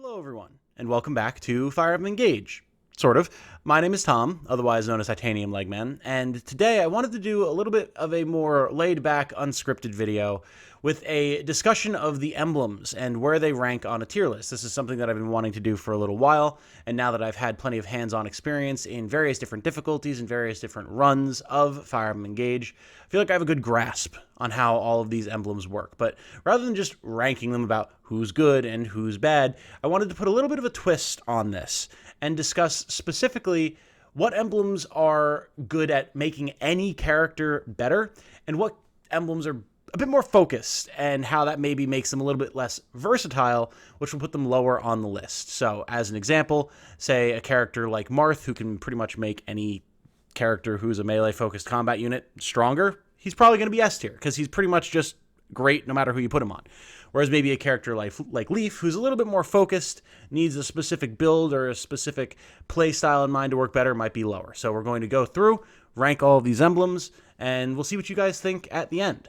Hello everyone, and welcome back to Fire Emblem Engage. Sort of. My name is Tom, otherwise known as Titanium Legman, and today I wanted to do a little bit of a more laid-back, unscripted video with a discussion of the emblems and where they rank on a tier list. This is something that I've been wanting to do for a little while, and now that I've had plenty of hands-on experience in various different difficulties and various different runs of Fire Emblem Engage, I feel like I have a good grasp on how all of these emblems work. But rather than just ranking them about who's good and who's bad, I wanted to put a little bit of a twist on this and discuss specifically what emblems are good at making any character better and what emblems are a bit more focused and how that maybe makes them a little bit less versatile, which will put them lower on the list. So as an example, say a character like Marth, who can pretty much make any character who's a melee-focused combat unit stronger, he's probably going to be S tier because he's pretty much just great no matter who you put him on. Whereas maybe a character like Leaf, who's a little bit more focused, needs a specific build or a specific play style in mind to work better, might be lower. So we're going to go through, rank all of these emblems, and we'll see what you guys think at the end.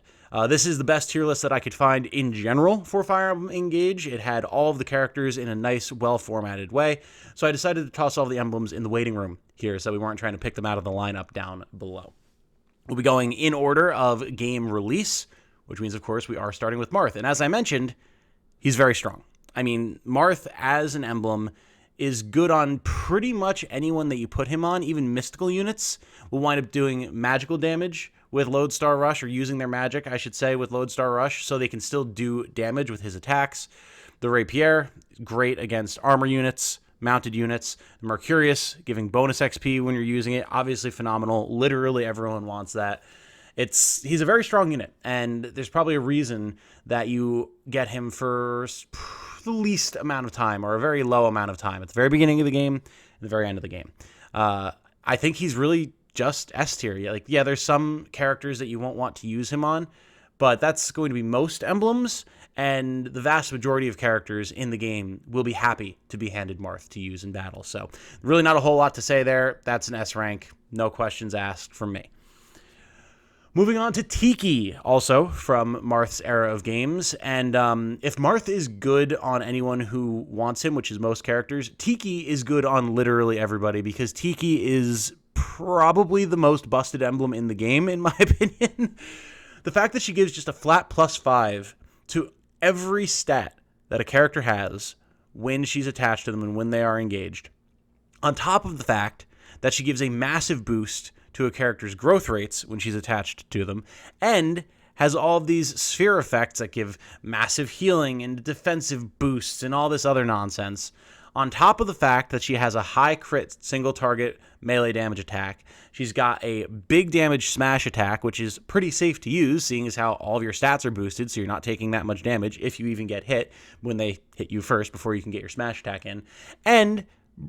This is the best tier list that I could find in general for Fire Emblem Engage. It had all of the characters in a nice, well-formatted way, so I decided to toss all the emblems in the waiting room here so we weren't trying to pick them out of the lineup down below. We'll be going in order of game release, which means, of course, we are starting with Marth. And as I mentioned, he's very strong. I mean, Marth as an emblem is good on pretty much anyone that you put him on. Even mystical units will wind up doing magical damage with Lodestar Rush, or using their magic, I should say, with Lodestar Rush, so they can still do damage with his attacks. The Rapier, great against armor units, mounted units. The Mercurius, giving bonus XP when you're using it, obviously phenomenal. Literally everyone wants that. He's a very strong unit, and there's probably a reason that you get him for the least amount of time, or a very low amount of time, at the very beginning of the game and the very end of the game. I think he's really just S tier. Yeah, there's some characters that you won't want to use him on, but that's going to be most emblems, and the vast majority of characters in the game will be happy to be handed Marth to use in battle. So really not a whole lot to say there. That's an S rank. No questions asked from me. Moving on to Tiki, also from Marth's era of games. And if Marth is good on anyone who wants him, which is most characters, Tiki is good on literally everybody, because Tiki is probably the most busted emblem in the game, in my opinion. The fact that she gives just a flat +5 to every stat that a character has when she's attached to them and when they are engaged, on top of the fact that she gives a massive boost to a character's growth rates when she's attached to them, and has all of these sphere effects that give massive healing and defensive boosts and all this other nonsense, on top of the fact that she has a high crit single target melee damage attack. She's got a big damage smash attack, which is pretty safe to use, seeing as how all of your stats are boosted, so you're not taking that much damage if you even get hit when they hit you first before you can get your smash attack in, and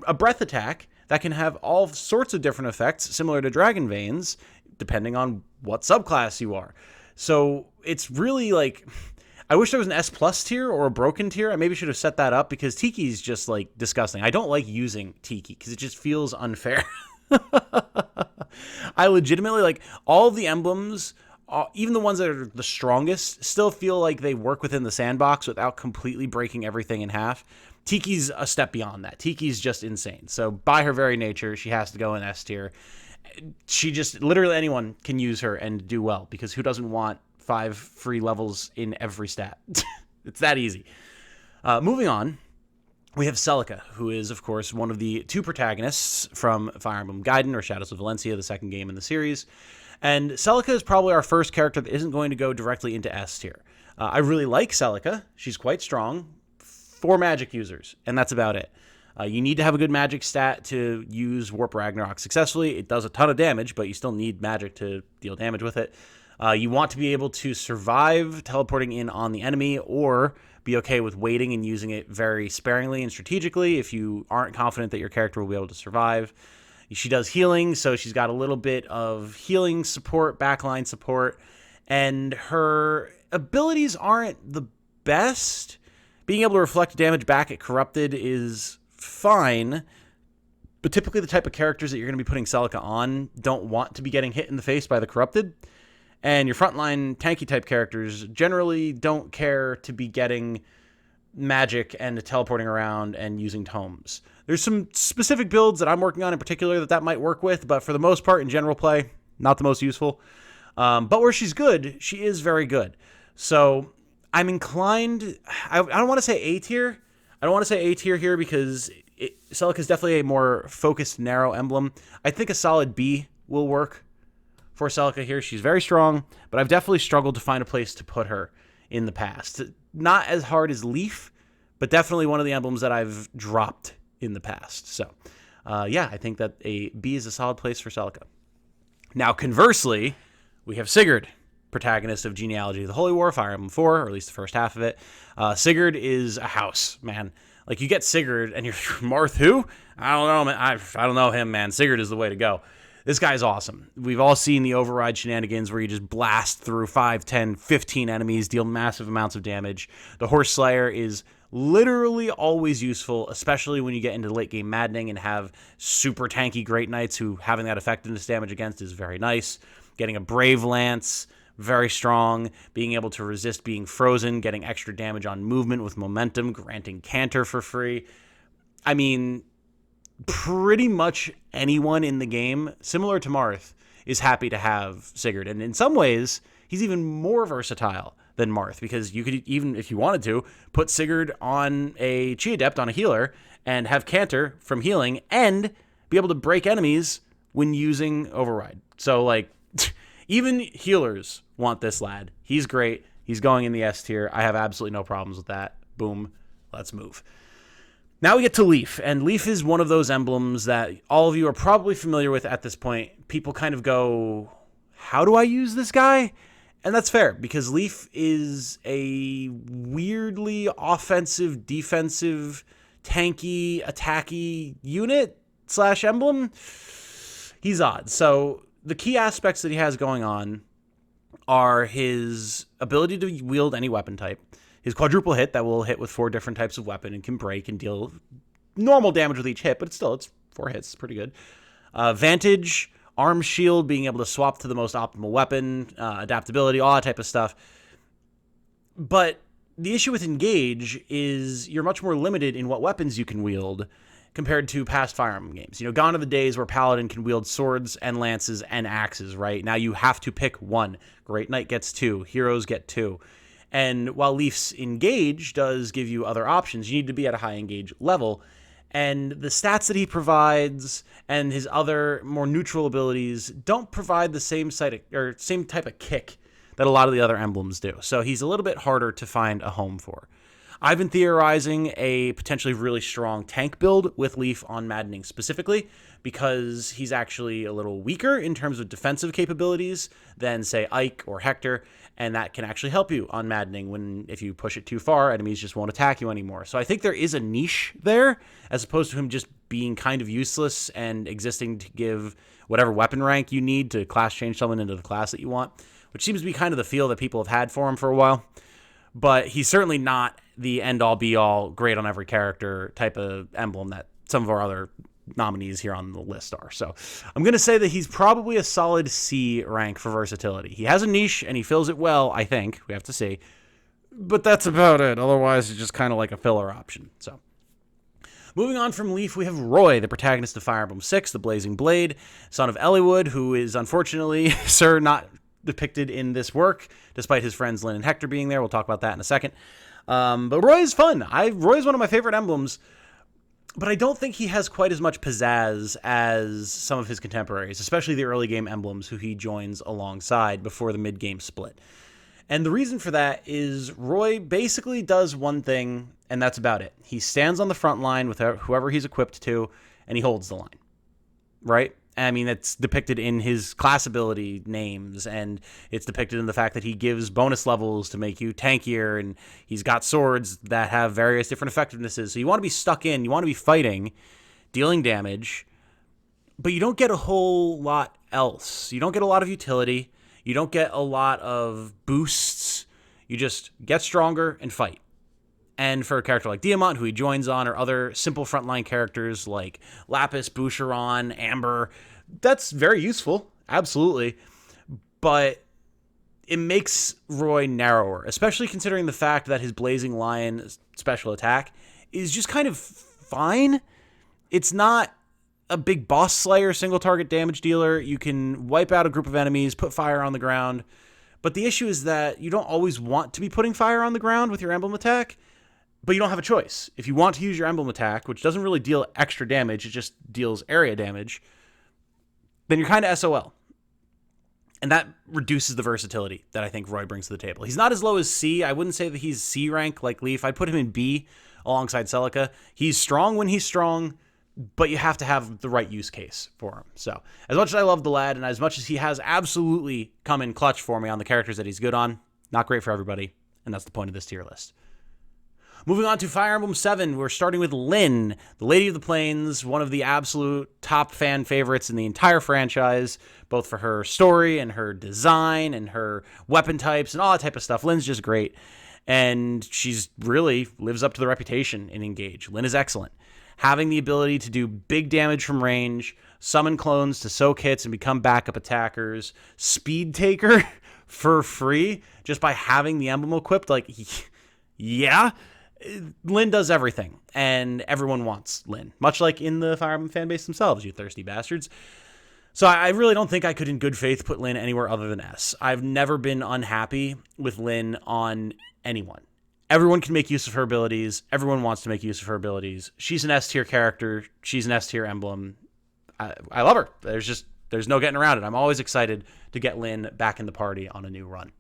a breath attack that can have all sorts of different effects, similar to Dragon Veins, depending on what subclass you are. So it's really like, I wish there was an S plus tier or a broken tier. I maybe should have set that up, because Tiki's just like disgusting. I don't like using Tiki because it just feels unfair. I legitimately, like, all of the emblems, even the ones that are the strongest, still feel like they work within the sandbox without completely breaking everything in half. Tiki's a step beyond that. Tiki's just insane. So by her very nature, she has to go in S tier. She just, literally anyone can use her and do well, because who doesn't want 5 free levels in every stat? It's that easy. Moving on, we have Celica, who is, of course, one of the 2 protagonists from Fire Emblem Gaiden, or Shadows of Valencia, the second game in the series. And Celica is probably our first character that isn't going to go directly into S tier. I really like Celica. She's quite strong for magic users, and that's about it. You need to have a good magic stat to use Warp Ragnarok successfully. It does a ton of damage, but you still need magic to deal damage with it. You want to be able to survive teleporting in on the enemy, or be okay with waiting and using it very sparingly and strategically if you aren't confident that your character will be able to survive. She does healing, so she's got a little bit of healing support, backline support, and her abilities aren't the best. Being able to reflect damage back at Corrupted is fine, but typically the type of characters that you're going to be putting Celica on don't want to be getting hit in the face by the Corrupted, and your frontline tanky type characters generally don't care to be getting magic and teleporting around and using tomes. There's some specific builds that I'm working on in particular that might work with, but for the most part, in general play, not the most useful. But where she's good, she is very good. So I'm inclined, I don't want to say A tier. I don't want to say A tier here because Celica is definitely a more focused, narrow emblem. I think a solid B will work for Celica here. She's very strong, but I've definitely struggled to find a place to put her in the past. Not as hard as Leaf, but definitely one of the emblems that I've dropped in the past. So, yeah, I think that a B is a solid place for Celica. Now, conversely, we have Sigrid, protagonist of Genealogy of the Holy War, Fire Emblem 4, or at least the first half of it. Sigrid is a house, man. Like, you get Sigrid, and you're Marth who? I don't know, man. I don't know him, man. Sigrid is the way to go. This guy's awesome. We've all seen the override shenanigans where you just blast through 5, 10, 15 enemies, deal massive amounts of damage. The Horse Slayer is literally always useful, especially when you get into late game maddening and have super tanky Great Knights who having that effectiveness damage against is very nice. Getting a Brave Lance, very strong. Being able to resist being frozen, getting extra damage on movement with momentum, granting Canter for free. I mean, pretty much anyone in the game, similar to Marth, is happy to have Sigrid. And in some ways, he's even more versatile than Marth, because you could even, if you wanted to, put Sigrid on a Chi Adept, on a healer, and have Canter from healing, and be able to break enemies when using Override. So, like, even healers want this lad. He's great. He's going in the S tier. I have absolutely no problems with that. Boom. Let's move. Now we get to Leaf, and Leaf is one of those emblems that all of you are probably familiar with at this point. People kind of go, how do I use this guy? And that's fair, because Leaf is a weirdly offensive, defensive, tanky, attacky unit / emblem. He's odd. So the key aspects that he has going on are his ability to wield any weapon type, his quadruple hit that will hit with 4 different types of weapon and can break and deal normal damage with each hit, but it's 4 hits. It's pretty good. Vantage, arm shield, being able to swap to the most optimal weapon, adaptability, all that type of stuff. But the issue with Engage is you're much more limited in what weapons you can wield compared to past Fire Emblem games. You know, gone are the days where Paladin can wield swords and lances and axes, right? Now you have to pick one. Great Knight gets 2. Heroes get 2. And while Leaf's Engage does give you other options, you need to be at a high Engage level. And the stats that he provides and his other more neutral abilities don't provide the same type of kick that a lot of the other emblems do. So he's a little bit harder to find a home for. I've been theorizing a potentially really strong tank build with Leaf on Maddening specifically, because he's actually a little weaker in terms of defensive capabilities than, say, Ike or Hector, and that can actually help you on Maddening when, if you push it too far, enemies just won't attack you anymore. So I think there is a niche there, as opposed to him just being kind of useless and existing to give whatever weapon rank you need to class change someone into the class that you want, which seems to be kind of the feel that people have had for him for a while. But he's certainly not the end-all, be-all, great on every character type of emblem that some of our other nominees here on the list are. So I'm going to say that he's probably a solid C rank for versatility. He has a niche, and he fills it well, I think. We have to see. But that's about it. Otherwise, it's just kind of like a filler option. So moving on from Leaf, we have Roy, the protagonist of Fire Emblem 6, the Blazing Blade, son of Eliwood, who is unfortunately, sir, not depicted in this work, despite his friends Lynn and Hector being there. We'll talk about that in a second. But Roy is fun. Roy is one of my favorite emblems, but I don't think he has quite as much pizzazz as some of his contemporaries, especially the early game emblems who he joins alongside before the mid-game split. And the reason for that is Roy basically does one thing, and that's about it. He stands on the front line with whoever he's equipped to, and he holds the line, right? I mean, it's depicted in his class ability names, and it's depicted in the fact that he gives bonus levels to make you tankier, and he's got swords that have various different effectivenesses. So you want to be stuck in, you want to be fighting, dealing damage, but you don't get a whole lot else. You don't get a lot of utility. You don't get a lot of boosts. You just get stronger and fight. And for a character like Diamant, who he joins on, or other simple frontline characters like Lapis, Boucheron, Amber, that's very useful, absolutely. But it makes Roy narrower, especially considering the fact that his Blazing Lion special attack is just kind of fine. It's not a big boss slayer, single target damage dealer. You can wipe out a group of enemies, put fire on the ground. But the issue is that you don't always want to be putting fire on the ground with your emblem attack, but you don't have a choice. If you want to use your emblem attack, which doesn't really deal extra damage, it just deals area damage, then you're kind of SOL. And that reduces the versatility that I think Roy brings to the table. He's not as low as C. I wouldn't say that he's C rank like Leaf. I'd put him in B alongside Celica. He's strong when he's strong, but you have to have the right use case for him. So as much as I love the lad and as much as he has absolutely come in clutch for me on the characters that he's good on, not great for everybody. And that's the point of this tier list. Moving on to Fire Emblem 7, we're starting with Lynn, the Lady of the Plains, one of the absolute top fan favorites in the entire franchise, both for her story and her design and her weapon types and all that type of stuff. Lynn's just great, and she's really lives up to the reputation in Engage. Lynn is excellent. Having the ability to do big damage from range, summon clones to soak hits and become backup attackers, speed taker for free just by having the emblem equipped, like, yeah. Lynn does everything, and everyone wants Lynn, much like in the Fire Emblem fan base themselves, you thirsty bastards. So I really don't think I could in good faith put Lynn anywhere other than S. I've never been unhappy with Lynn on anyone. Everyone can make use of her abilities. Everyone wants to make use of her abilities. She's an S tier character. She's an S tier emblem. I love her. There's no getting around it. I'm always excited to get Lynn back in the party on a new run.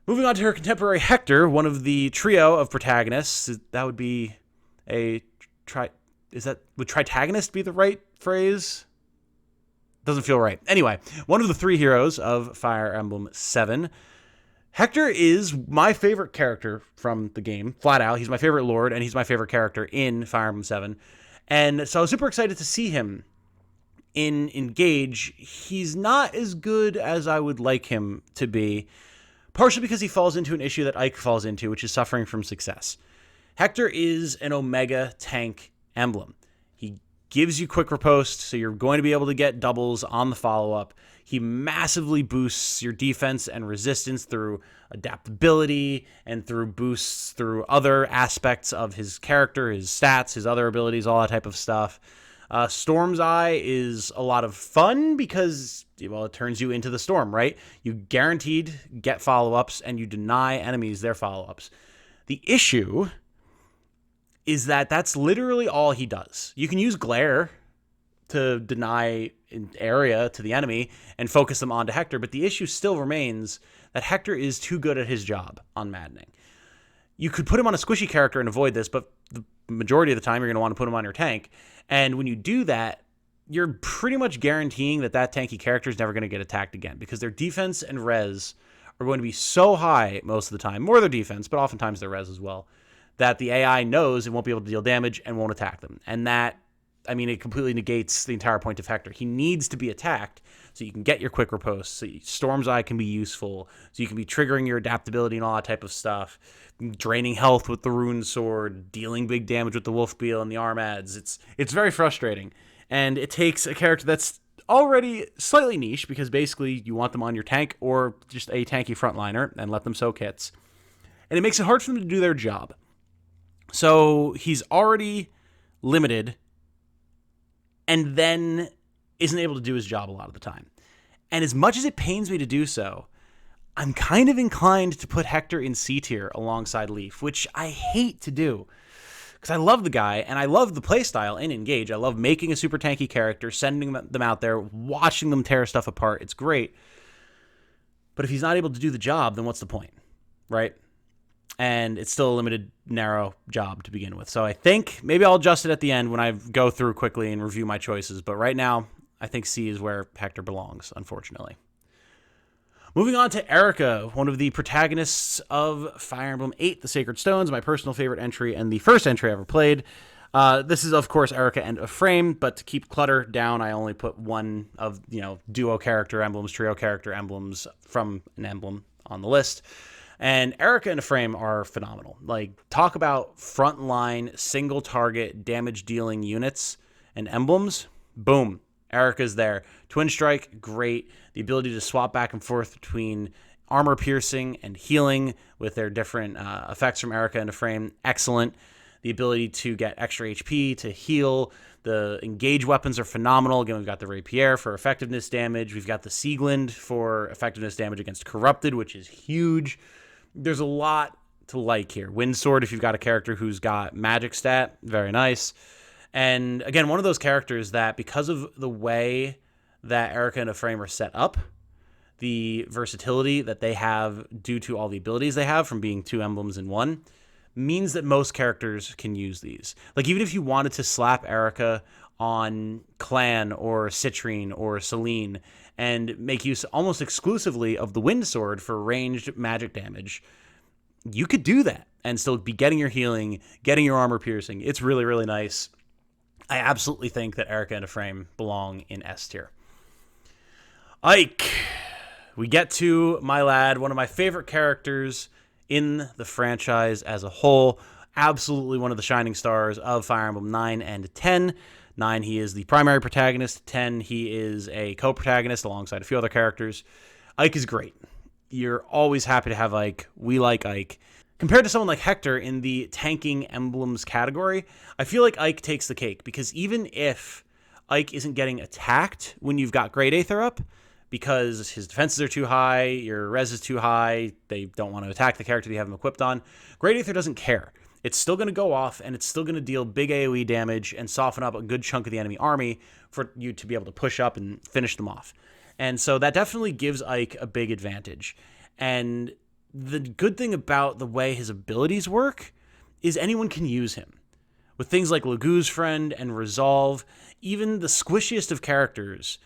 Moving on to her contemporary Hector, one of the trio of protagonists. That would be would tritagonist be the right phrase? Doesn't feel right. Anyway, one of the three heroes of Fire Emblem 7. Hector is my favorite character from the game, flat out. He's my favorite lord, and he's my favorite character in Fire Emblem 7. And so I was super excited to see him in Engage. He's not as good as I would like him to be, partially because he falls into an issue that Ike falls into, which is suffering from success. Hector is an Omega tank emblem. He gives you quick riposte, so you're going to be able to get doubles on the follow-up. He massively boosts your defense and resistance through adaptability and through boosts through other aspects of his character, his stats, his other abilities, all that type of stuff. Storm's Eye is a lot of fun because, well, it turns you into the storm, right? You guaranteed get follow-ups, and you deny enemies their follow-ups. The issue is that that's literally all he does. You can use Glare to deny an area to the enemy and focus them onto Hector, but the issue still remains that Hector is too good at his job on maddening. You could put him on a squishy character and avoid this, but the majority of the time you're going to want to put him on your tank. And when you do that, you're pretty much guaranteeing that tanky character is never going to get attacked again, because their defense and res are going to be so high most of the time, more their defense, but oftentimes their res as well, that the AI knows it won't be able to deal damage and won't attack them. And that, I mean, it completely negates the entire point of Hector. He needs to be attacked so you can get your quick riposte, so Storm's Eye can be useful, so you can be triggering your adaptability and all that type of stuff, draining health with the Rune Sword, dealing big damage with the Wolf Beal and the Armads. It's very frustrating. And it takes a character that's already slightly niche, because basically you want them on your tank or just a tanky frontliner and let them soak hits. And it makes it hard for them to do their job. So he's already limited and then isn't able to do his job a lot of the time. And as much as it pains me to do so, I'm kind of inclined to put Hector in C tier alongside Leaf, which I hate to do, because I love the guy and I love the playstyle in Engage. I love making a super tanky character, sending them out there, watching them tear stuff apart. It's great. But if he's not able to do the job, then what's the point, right? And it's still a limited, narrow job to begin with. So I think maybe I'll adjust it at the end when I go through quickly and review my choices. But right now, I think C is where Hector belongs, unfortunately. Moving on to Erica, one of the protagonists of Fire Emblem 8, The Sacred Stones, my personal favorite entry and the first entry I ever played. This is, of course, Erica and a frame, but to keep clutter down, I only put one of, duo character emblems, trio character emblems from an emblem on the list. And Erica and a frame are phenomenal. Like, talk about frontline, single target, damage dealing units and emblems. Boom. Erica's there. Twin Strike, great. The ability to swap back and forth between armor piercing and healing with their different effects from Erica into frame, excellent. The ability to get extra HP, to heal. The engage weapons are phenomenal. Again, we've got the Rapier for effectiveness damage. We've got the Sieglind for effectiveness damage against Corrupted, which is huge. There's a lot to like here. Windsword, if you've got a character who's got magic stat, very nice. And again, one of those characters that, because of the way that Erica and Ephraim are set up, the versatility that they have due to all the abilities they have from being 2 emblems in one, means that most characters can use these. Like, even if you wanted to slap Erica on Clan or Citrine or Celine and make use almost exclusively of the Windsword for ranged magic damage, you could do that and still be getting your healing, getting your armor piercing. It's really, really nice. I absolutely think that Erica and Ephraim belong in S tier. Ike. We get to my lad, one of my favorite characters in the franchise as a whole. Absolutely one of the shining stars of Fire Emblem 9 and 10. 9, he is the primary protagonist. 10, he is a co-protagonist alongside a few other characters. Ike is great. You're always happy to have Ike. We like Ike. Compared to someone like Hector in the tanking emblems category, I feel like Ike takes the cake, because even if Ike isn't getting attacked when you've got Great Aether up, because his defenses are too high, your res is too high, they don't want to attack the character you have him equipped on, Great Aether doesn't care. It's still going to go off, and it's still going to deal big AoE damage and soften up a good chunk of the enemy army for you to be able to push up and finish them off. And so that definitely gives Ike a big advantage. And the good thing about the way his abilities work is anyone can use him. With things like Lagu's Friend and Resolve, even the squishiest of characters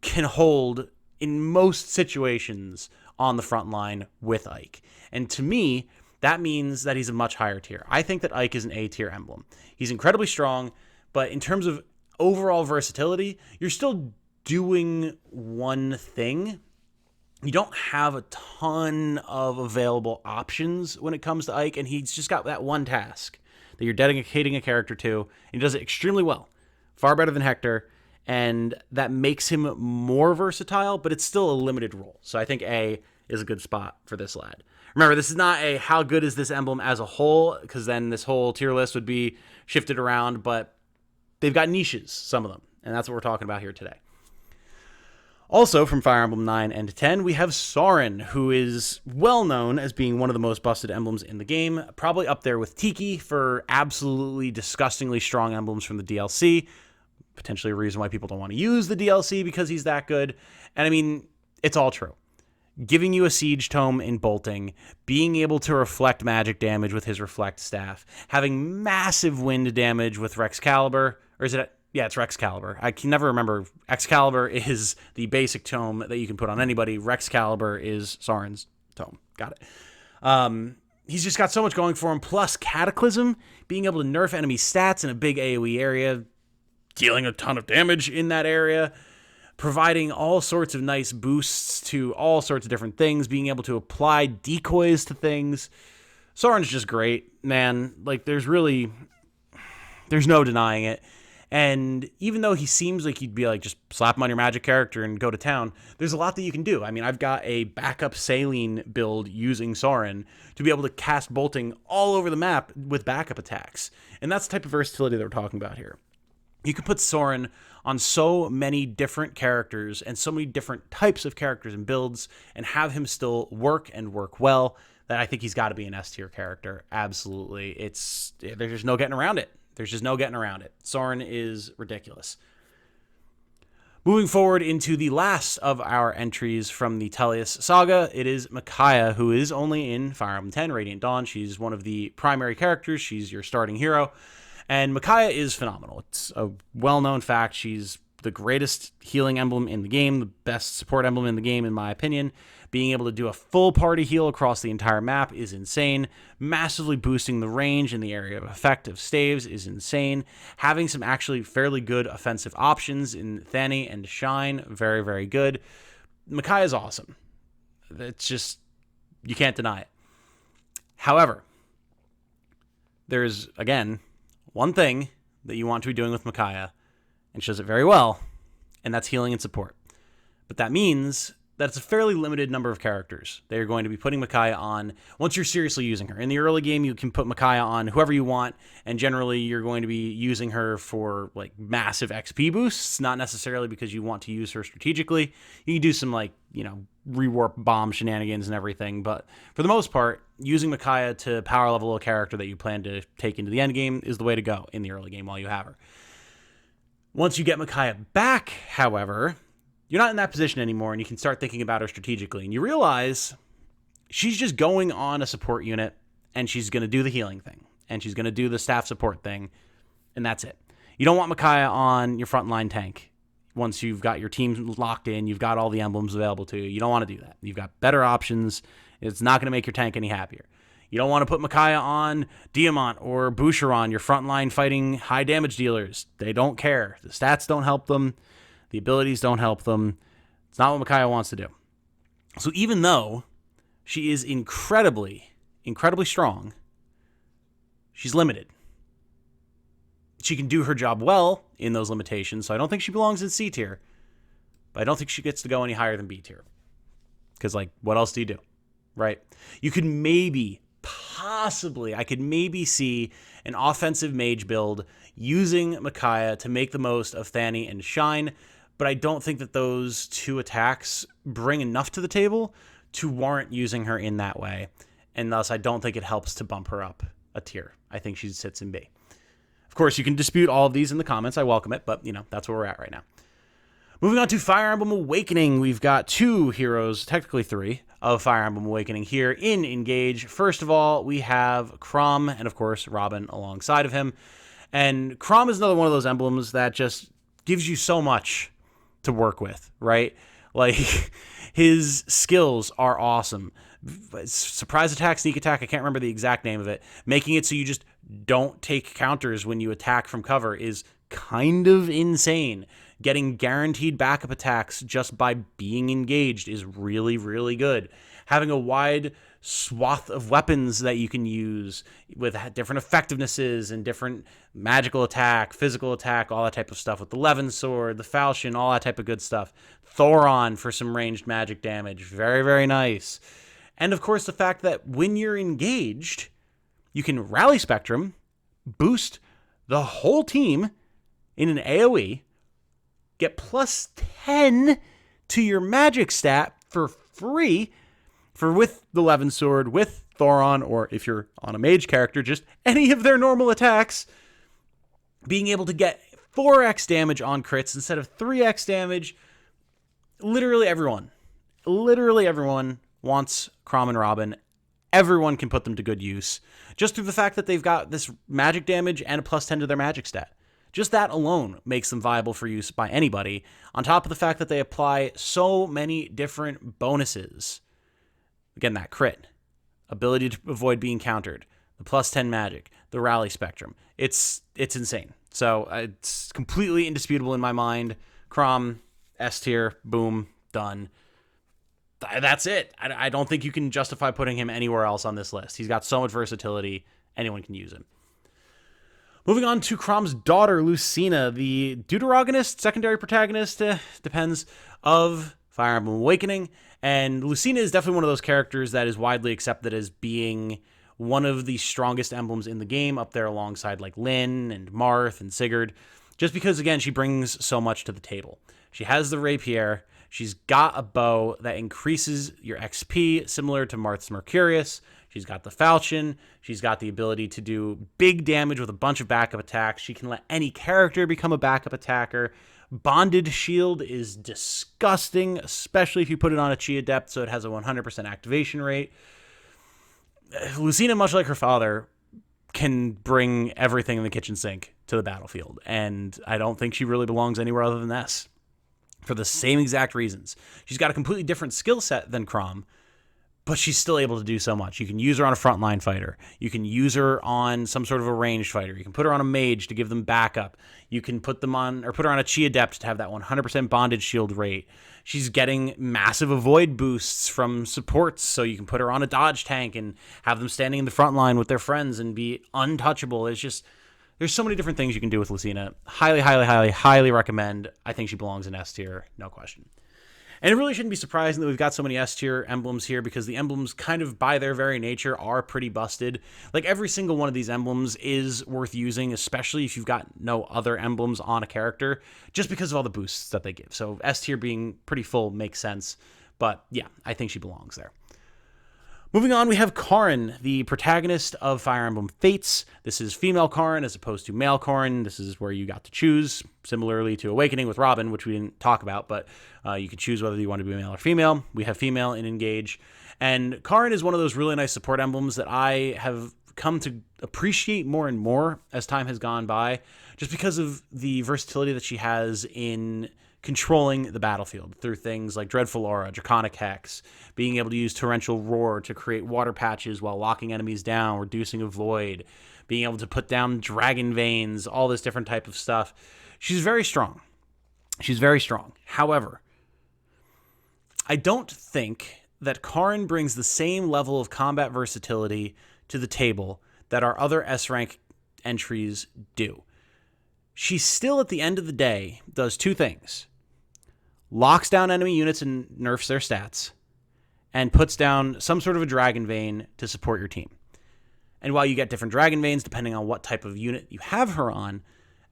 can hold in most situations on the front line with Ike. And to me, that means that he's a much higher tier. I think that Ike is an A tier emblem. He's incredibly strong, but in terms of overall versatility, you're still doing one thing. You don't have a ton of available options when it comes to Ike, and he's just got that one task that you're dedicating a character to, and he does it extremely well. Far better than Hector. And that makes him more versatile, but it's still a limited role. So I think A is a good spot for this lad. Remember, this is not a how good is this emblem as a whole, because then this whole tier list would be shifted around, but they've got niches, some of them, and that's what we're talking about here today. Also, from Fire Emblem 9 and 10, we have Soren, who is well known as being one of the most busted emblems in the game, probably up there with Tiki for absolutely disgustingly strong emblems from the DLC. Potentially a reason why people don't want to use the DLC, because he's that good. And I mean, it's all true. Giving you a Siege Tome in bolting, being able to reflect magic damage with his Reflect Staff, having massive wind damage with Rexcalibur, or is it... Yeah, it's Rexcalibur. I can never remember. Excalibur is the basic tome that you can put on anybody. Rexcalibur is Soren's tome. Got it. He's just got so much going for him. Plus Cataclysm, being able to nerf enemy stats in a big AoE area, dealing a ton of damage in that area, providing all sorts of nice boosts to all sorts of different things, being able to apply decoys to things. Soren's just great, man. Like, there's no denying it. And even though he seems like he'd be like, just slap him on your magic character and go to town, there's a lot that you can do. I mean, I've got a backup saline build using Soren to be able to cast bolting all over the map with backup attacks. And that's the type of versatility that we're talking about here. You can put Soren on so many different characters and so many different types of characters and builds and have him still work and work well, that I think he's got to be an S tier character. Absolutely. There's just no getting around it. There's just no getting around it. Soren is ridiculous. Moving forward into the last of our entries from the Telius saga, it is Makaya, who is only in Fire Emblem 10, Radiant Dawn. She's one of the primary characters. She's your starting hero. And Makaya is phenomenal. It's a well-known fact. She's the greatest healing emblem in the game, the best support emblem in the game, in my opinion. Being able to do a full party heal across the entire map is insane. Massively boosting the range and the area of effect of staves is insane. Having some actually fairly good offensive options in Thani and Shine, very, very good. Makaya is awesome. It's just, you can't deny it. However, there's, again, one thing that you want to be doing with Makaya, and she does it very well, and that's healing and support. But that means that it's a fairly limited number of characters they're going to be putting Makaya on once you're seriously using her. In the early game, you can put Makaya on whoever you want, and generally you're going to be using her for like massive XP boosts, not necessarily because you want to use her strategically. You can do some rewarp bomb shenanigans and everything, but for the most part, using Makaya to power level a character that you plan to take into the end game is the way to go in the early game while you have her. Once you get Makaya back, however, you're not in that position anymore, and you can start thinking about her strategically. And you realize she's just going on a support unit, and she's going to do the healing thing, and she's going to do the staff support thing, and that's it. You don't want Makaya on your frontline tank. Once you've got your team locked in, you've got all the emblems available to you. You don't want to do that. You've got better options. It's not going to make your tank any happier. You don't want to put Makaya on Diamant or Boucheron, your frontline fighting high damage dealers. They don't care. The stats don't help them. The abilities don't help them. It's not what Makaya wants to do. So even though she is incredibly, incredibly strong, she's limited. She can do her job well in those limitations, so I don't think she belongs in C tier. But I don't think she gets to go any higher than B tier. Because, what else do you do? Right? You could I could maybe see an offensive mage build using Makaya to make the most of Thani and Shine, but I don't think that those two attacks bring enough to the table to warrant using her in that way, and thus I don't think it helps to bump her up a tier. I think she sits in B. Of course, you can dispute all of these in the comments. I welcome it, but, that's where we're at right now. Moving on to Fire Emblem Awakening, we've got 2 heroes, technically 3, of Fire Emblem Awakening here in Engage. First of all, we have Chrom, and of course, Robin alongside of him. And Chrom is another one of those emblems that just gives you so much to work with, right? His skills are awesome. Surprise attack, sneak attack, I can't remember the exact name of it. Making it so you just don't take counters when you attack from cover is kind of insane. Getting guaranteed backup attacks just by being engaged is really, really good. Having a wide swath of weapons that you can use with different effectivenesses and different magical attack, physical attack, all that type of stuff with the Levin sword, the falchion, all that type of good stuff. Thoron for some ranged magic damage. Very, very nice. And of course, the fact that when you're engaged, you can rally Spectrum, boost the whole team in an AoE, get plus 10 to your magic stat for free with the Levin sword, with Thoron, or if you're on a mage character, just any of their normal attacks, being able to get 4x damage on crits instead of 3x damage. Literally everyone wants Chrom and Robin. Everyone can put them to good use just through the fact that they've got this magic damage and a plus 10 to their magic stat. Just that alone makes them viable for use by anybody, on top of the fact that they apply so many different bonuses. Again, that crit, ability to avoid being countered, the plus 10 magic, the rally spectrum. It's insane. So it's completely indisputable in my mind. Chrom, S tier, boom, done. That's it. I don't think you can justify putting him anywhere else on this list. He's got so much versatility. Anyone can use him. Moving on to Chrom's daughter, Lucina, the deuteragonist, secondary protagonist, depends, of Fire Emblem Awakening. And Lucina is definitely one of those characters that is widely accepted as being one of the strongest emblems in the game, up there alongside Lynn and Marth and Sigrid, just because, again, she brings so much to the table. She has the rapier. She's got a bow that increases your XP, similar to Marth's Mercurius. She's got the falchion. She's got the ability to do big damage with a bunch of backup attacks. She can let any character become a backup attacker. Bonded shield is disgusting, especially if you put it on a Chi Adept, so it has a 100% activation rate. Lucina, much like her father, can bring everything in the kitchen sink to the battlefield, and I don't think she really belongs anywhere other than this, for the same exact reasons. She's got a completely different skill set than Chrom, but she's still able to do so much. You can use her on a frontline fighter. You can use her on some sort of a ranged fighter. You can put her on a mage to give them backup. You can put her on a Chi Adept to have that 100% bonded shield rate. She's getting massive avoid boosts from supports, so you can put her on a dodge tank and have them standing in the front line with their friends and be untouchable. It's just There's so many different things you can do with Lucina. Highly, highly, highly, highly recommend. I think she belongs in S tier, no question. And it really shouldn't be surprising that we've got so many S tier emblems here, because the emblems kind of by their very nature are pretty busted. Like, every single one of these emblems is worth using, especially if you've got no other emblems on a character, just because of all the boosts that they give. So S tier being pretty full makes sense. But yeah, I think she belongs there. Moving on, we have Chrom, the protagonist of Fire Emblem Fates. This is female Chrom as opposed to male Chrom. This is where you got to choose, similarly to Awakening with Robin, which we didn't talk about, but you could choose whether you want to be male or female. We have female in Engage. And Chrom is one of those really nice support emblems that I have come to appreciate more and more as time has gone by, just because of the versatility that she has in controlling the battlefield through things like Dreadful Aura, Draconic Hex, being able to use Torrential Roar to create water patches while locking enemies down, reducing a void, being able to put down Dragon Veins, all this different type of stuff. She's very strong. She's very strong. However, I don't think that Chrom brings the same level of combat versatility to the table that our other S-rank entries do. She still, at the end of the day, does two things. Locks down enemy units and nerfs their stats, and puts down some sort of a Dragon Vein to support your team. And while you get different Dragon Veins depending on what type of unit you have her on,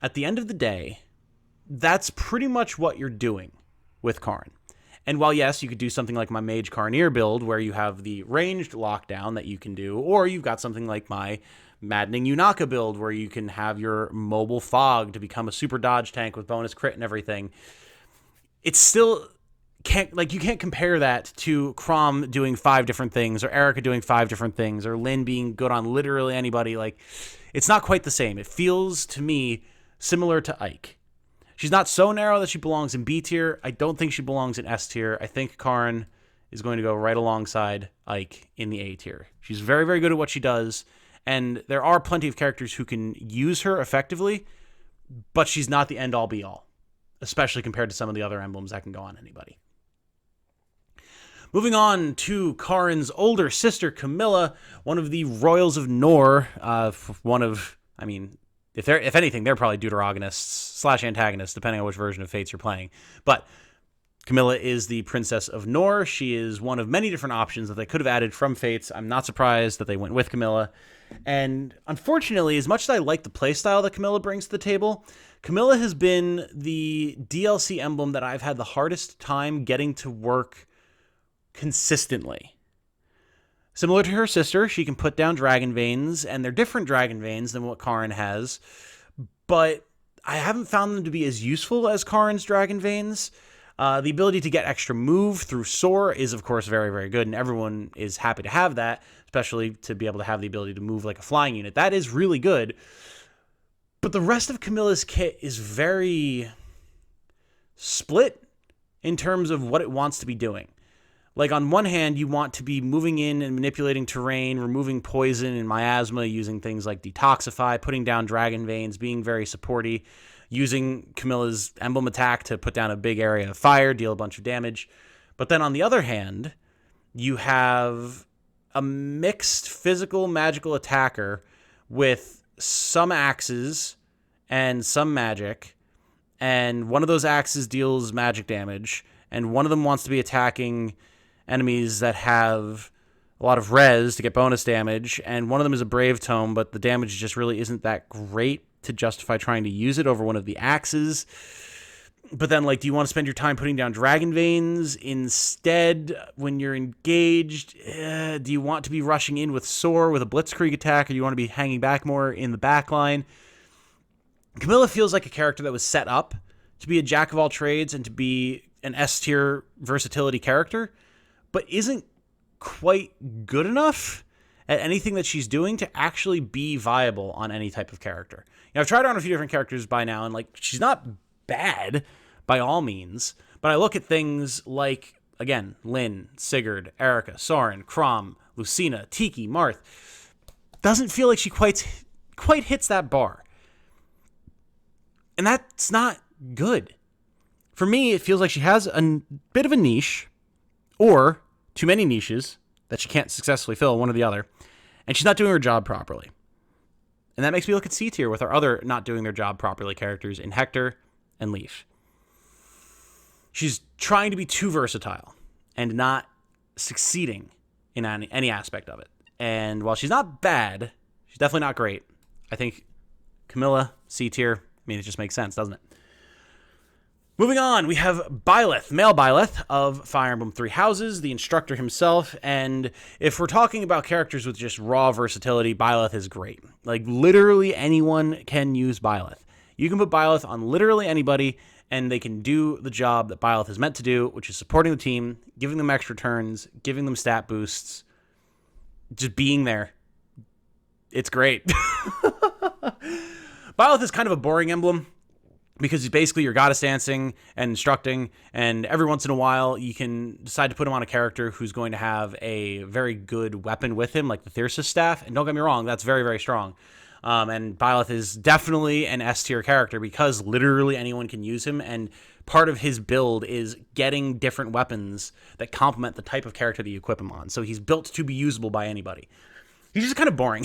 at the end of the day, that's pretty much what you're doing with Chrom. And while, yes, you could do something like my Mage Carnier build, where you have the ranged lockdown that you can do, or you've got something like my Maddening Yunaka build, where you can have your mobile fog to become a super dodge tank with bonus crit and everything. It's still you can't compare that to Chrom doing 5 different things, or Erica doing 5 different things, or Lynn being good on literally anybody. Like, it's not quite the same. It feels to me similar to Ike. She's not so narrow that she belongs in B tier. I don't think she belongs in S tier. I think Chrom is going to go right alongside Ike in the A tier. She's very, very good at what she does. And there are plenty of characters who can use her effectively, but she's not the end-all be-all, especially compared to some of the other emblems that can go on anybody. Moving on to Karin's older sister, Camilla, one of the Royals of Nor. If anything, they're probably deuteragonists / antagonists, depending on which version of Fates you're playing. But Camilla is the Princess of Nor. She is one of many different options that they could have added from Fates. I'm not surprised that they went with Camilla. And unfortunately, as much as I like the playstyle that Camilla brings to the table, Camilla has been the DLC emblem that I've had the hardest time getting to work consistently. Similar to her sister, she can put down Dragon Veins, and they're different Dragon Veins than what Chrom has, but I haven't found them to be as useful as Karin's Dragon Veins. The ability to get extra move through Soar is, of course, very, very good, and everyone is happy to have that, especially to be able to have the ability to move like a flying unit. That is really good, but the rest of Camilla's kit is very split in terms of what it wants to be doing. Like, on one hand, you want to be moving in and manipulating terrain, removing poison and miasma, using things like Detoxify, putting down Dragon Veins, being very supporty, using Camilla's emblem attack to put down a big area of fire, deal a bunch of damage. But then on the other hand, you have a mixed physical magical attacker with some axes and some magic, and one of those axes deals magic damage, and one of them wants to be attacking enemies that have a lot of res to get bonus damage, and one of them is a Brave Tome, but the damage just really isn't that great to justify trying to use it over one of the axes. But then, like, do you want to spend your time putting down Dragon Veins instead when you're engaged? Do you want to be rushing in with Soar with a Blitzkrieg attack, or do you want to be hanging back more in the back line? Camilla feels like a character that was set up to be a jack of all trades and to be an S-tier versatility character, but isn't quite good enough at anything that she's doing to actually be viable on any type of character. You know, I've tried her on a few different characters by now, and, like, she's not bad by all means, but I look at things like, again, Lynn, Sigrid, Erica, Soren, Chrom, Lucina, Tiki, Marth. Doesn't feel like she quite hits that bar. And that's not good. For me, it feels like she has a bit of a niche, or too many niches that she can't successfully fill, one or the other, and she's not doing her job properly. And that makes me look at C tier with our other not doing their job properly characters in Hector and Leaf. She's trying to be too versatile and not succeeding in any aspect of it. And while she's not bad, she's definitely not great. I think Camilla, C tier. I mean, it just makes sense, doesn't it? Moving on, we have Bioeth, male Bioeth of Fire Emblem Three Houses, the instructor himself. And if we're talking about characters with just raw versatility, Bioeth is great. Like, literally anyone can use Bioeth. You can put Bioeth on literally anybody, and they can do the job that Bioeth is meant to do, which is supporting the team, giving them extra turns, giving them stat boosts, just being there. It's great. Bioeth is kind of a boring emblem, because he's basically your goddess dancing and instructing, and every once in a while you can decide to put him on a character who's going to have a very good weapon with him, like the Thyrsus staff. And don't get me wrong, that's very, very strong. And Bioeth is definitely an S tier character because literally anyone can use him, and part of his build is getting different weapons that complement the type of character that you equip him on. So he's built to be usable by anybody. He's just kind of boring.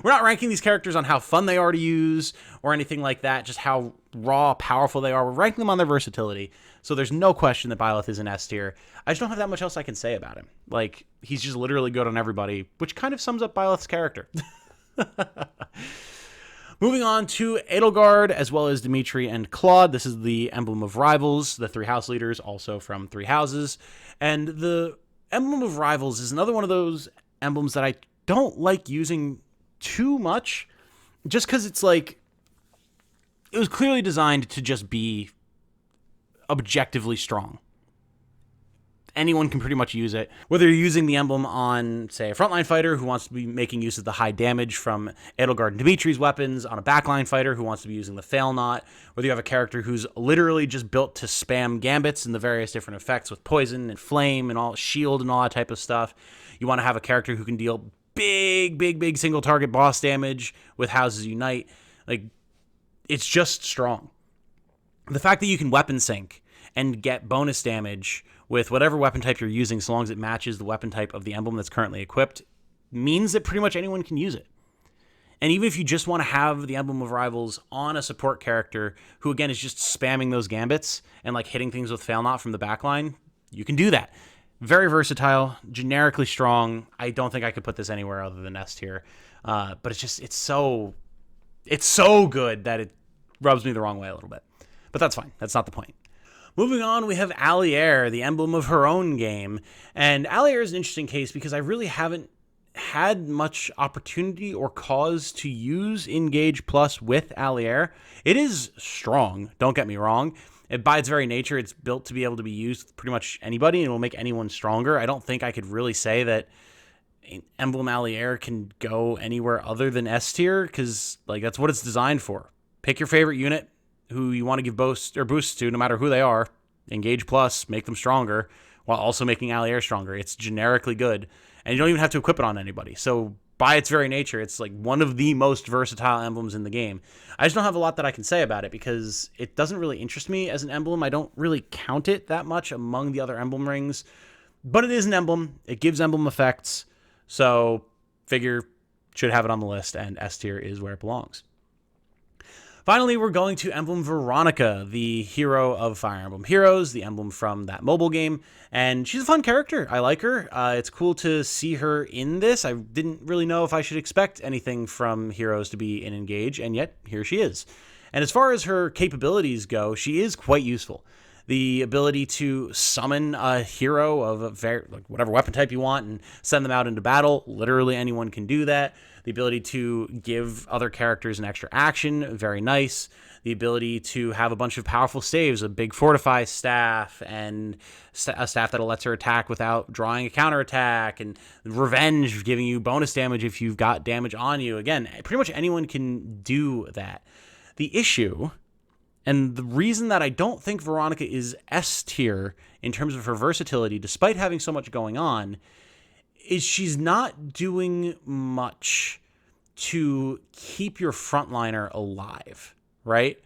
We're not ranking these characters on how fun they are to use or anything like that, just how raw, powerful they are. We're ranking them on their versatility. So there's no question that Bioeth is an S tier. I just don't have that much else I can say about him. Like, he's just literally good on everybody, which kind of sums up Bioeth's character. Moving on to Edelgard, as well as Dimitri and Claude. This is the Emblem of Rivals, the Three House leaders, also from Three Houses. And the Emblem of Rivals is another one of those emblems that I don't like using too much, just because it's like, it was clearly designed to just be objectively strong. Anyone can pretty much use it. Whether you're using the emblem on, say, a frontline fighter who wants to be making use of the high damage from Edelgard and Dimitri's weapons, on a backline fighter who wants to be using the Fail Knot, whether you have a character who's literally just built to spam gambits and the various different effects with poison and flame and all shield and all that type of stuff. You want to have a character who can deal big single target boss damage with Houses Unite. Like, it's just strong. The fact that you can weapon sync and get bonus damage with whatever weapon type you're using, so long as it matches the weapon type of the emblem that's currently equipped, means that pretty much anyone can use it. And even if you just want to have the Emblem of Rivals on a support character who, again, is just spamming those gambits and like hitting things with Fail Knot from the backline, you can do that. Very versatile, generically strong. I don't think I could put this anywhere other than S tier. But it's so good that it rubs me the wrong way a little bit. But that's fine. That's not the point. Moving on, we have Allier, the emblem of her own game. And Allier is an interesting case because I really haven't had much opportunity or cause to use Engage Plus with Allier. It is strong, don't get me wrong. By its very nature, it's built to be able to be used with pretty much anybody, and it will make anyone stronger. I don't think I could really say that Emblem Allier can go anywhere other than S tier, because like that's what it's designed for. Pick your favorite unit who you want to give boosts to, no matter who they are. Engage Plus, make them stronger, while also making Allier stronger. It's generically good, and you don't even have to equip it on anybody. So by its very nature, it's like one of the most versatile emblems in the game. I just don't have a lot that I can say about it because it doesn't really interest me as an emblem. I don't really count it that much among the other emblem rings, but it is an emblem. It gives emblem effects, so figure should have it on the list, and S tier is where it belongs. Finally, we're going to Emblem Veronica, the hero of Fire Emblem Heroes, the emblem from that mobile game. And she's a fun character. I like her. It's cool to see her in this. I didn't really know if I should expect anything from Heroes to be in Engage, and yet here she is. And as far as her capabilities go, she is quite useful. The ability to summon a hero of whatever weapon type you want and send them out into battle. Literally anyone can do that. The ability to give other characters an extra action, very nice. The ability to have a bunch of powerful saves, a big fortify staff, and a staff that lets her attack without drawing a counterattack, and revenge, giving you bonus damage if you've got damage on you. Again, pretty much anyone can do that. The issue, and the reason that I don't think Veronica is S tier in terms of her versatility, despite having so much going on, is she's not doing much to keep your frontliner alive, right?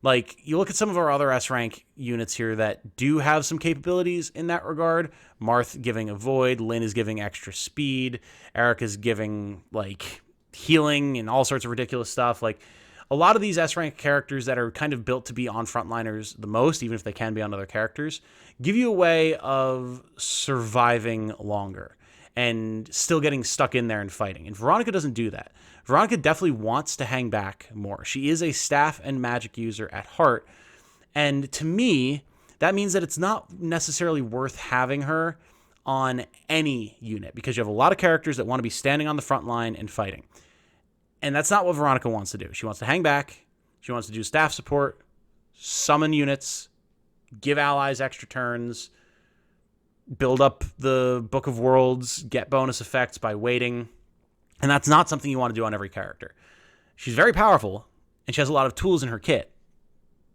Like, you look at some of our other S-rank units here that do have some capabilities in that regard. Marth giving a void, Lynn is giving extra speed, Erica's giving, like, healing and all sorts of ridiculous stuff. Like, a lot of these S-rank characters that are kind of built to be on frontliners the most, even if they can be on other characters, give you a way of surviving longer and still getting stuck in there and fighting. And Veronica doesn't do that. Veronica definitely wants to hang back more. She is a staff and magic user at heart. And to me, that means that it's not necessarily worth having her on any unit, because you have a lot of characters that want to be standing on the front line and fighting. And that's not what Veronica wants to do. She wants to hang back. She wants to do staff support, summon units, give allies extra turns, build up the Book of Worlds, get bonus effects by waiting. And that's not something you want to do on every character. She's very powerful, and she has a lot of tools in her kit,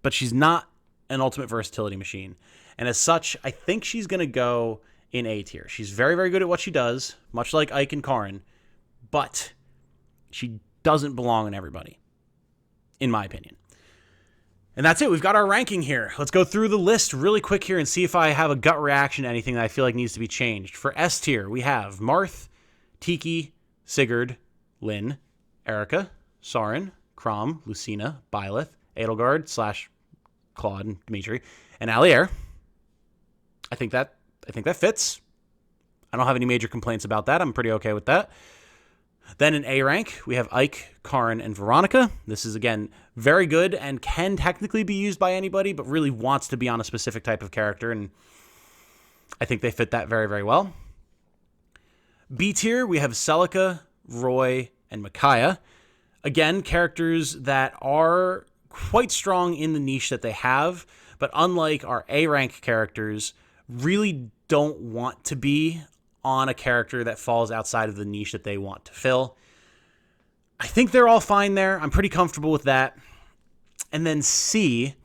but she's not an ultimate versatility machine. And as such, I think she's going to go in A tier. She's very, very good at what she does, much like Ike and Karin, but she doesn't belong in everybody, in my opinion. And that's it. We've got our ranking here. Let's go through the list really quick here and see if I have a gut reaction to anything that I feel like needs to be changed. For S tier, we have Marth, Tiki, Sigrid, Lynn, Erica, Soren, Chrom, Lucina, Bioeth, Edelgard / Claude and Dimitri, and Allier. I think that fits. I don't have any major complaints about that. I'm pretty okay with that. Then in A rank, we have Ike, Karin, and Veronica. This is, again, very good and can technically be used by anybody, but really wants to be on a specific type of character, and I think they fit that very, very well. B tier, we have Celica, Roy, and Makaya. Again, characters that are quite strong in the niche that they have, but unlike our A rank characters, really don't want to be on a character that falls outside of the niche that they want to fill. I think they're all fine there. I'm pretty comfortable with that. And then C,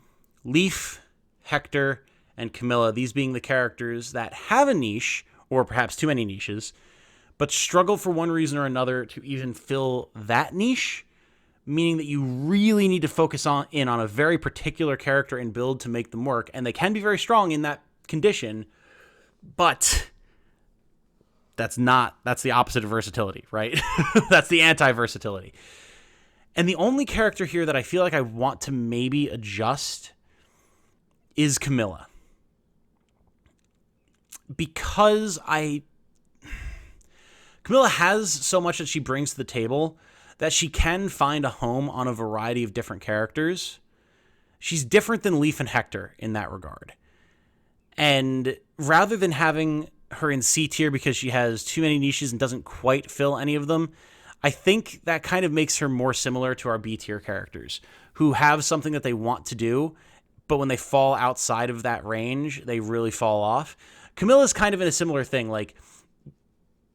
Leaf, Hector, and Camilla, these being the characters that have a niche, or perhaps too many niches, but struggle for one reason or another to even fill that niche, meaning that you really need to focus in on a very particular character and build to make them work. And they can be very strong in that condition, but that's the opposite of versatility, right? That's the anti-versatility. And the only character here that I feel like I want to maybe adjust is Camilla. Because Camilla has so much that she brings to the table that she can find a home on a variety of different characters. She's different than Leaf and Hector in that regard. And rather than having her in C tier because she has too many niches and doesn't quite fill any of them, I think that kind of makes her more similar to our B tier characters who have something that they want to do, but when they fall outside of that range, they really fall off. Camilla's kind of in a similar thing. Like,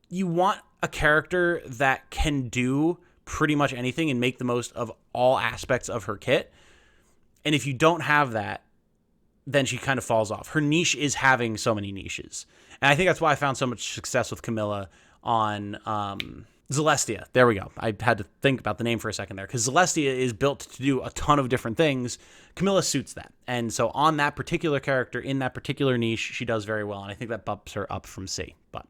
you want a character that can do pretty much anything and make the most of all aspects of her kit. And if you don't have that, then she kind of falls off. Her niche is having so many niches. And I think that's why I found so much success with Camilla on Celestia. There we go. I had to think about the name for a second there, because Celestia is built to do a ton of different things. Camilla suits that. And so on that particular character, in that particular niche, she does very well. And I think that bumps her up from C. But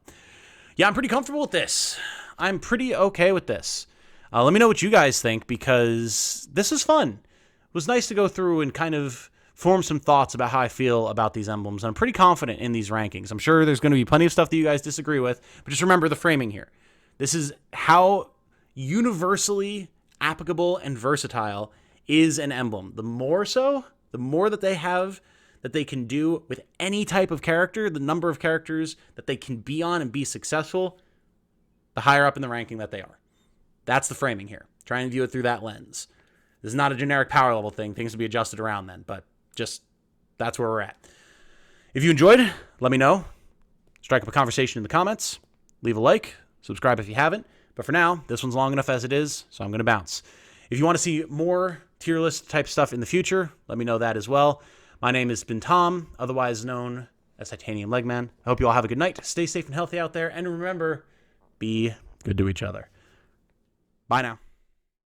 yeah, I'm pretty comfortable with this. I'm pretty okay with this. Let me know what you guys think, because this is fun. It was nice to go through and kind of form some thoughts about how I feel about these emblems. I'm pretty confident in these rankings. I'm sure there's going to be plenty of stuff that you guys disagree with, but just remember the framing here. This is how universally applicable and versatile is an emblem. The more so, the more that they have that they can do with any type of character, the number of characters that they can be on and be successful, the higher up in the ranking that they are. That's the framing here. Try and view it through that lens. This is not a generic power level thing. Things will be adjusted around then, but just that's where we're at. If you enjoyed, let me know. Strike up a conversation in the comments. Leave a like. Subscribe if you haven't. But for now, this one's long enough as it is, so I'm going to bounce. If you want to see more tier list type stuff in the future, let me know that as well. My name has been Tom, otherwise known as Titanium Legman. I hope you all have a good night. Stay safe and healthy out there. And remember, be good to each other. Bye now.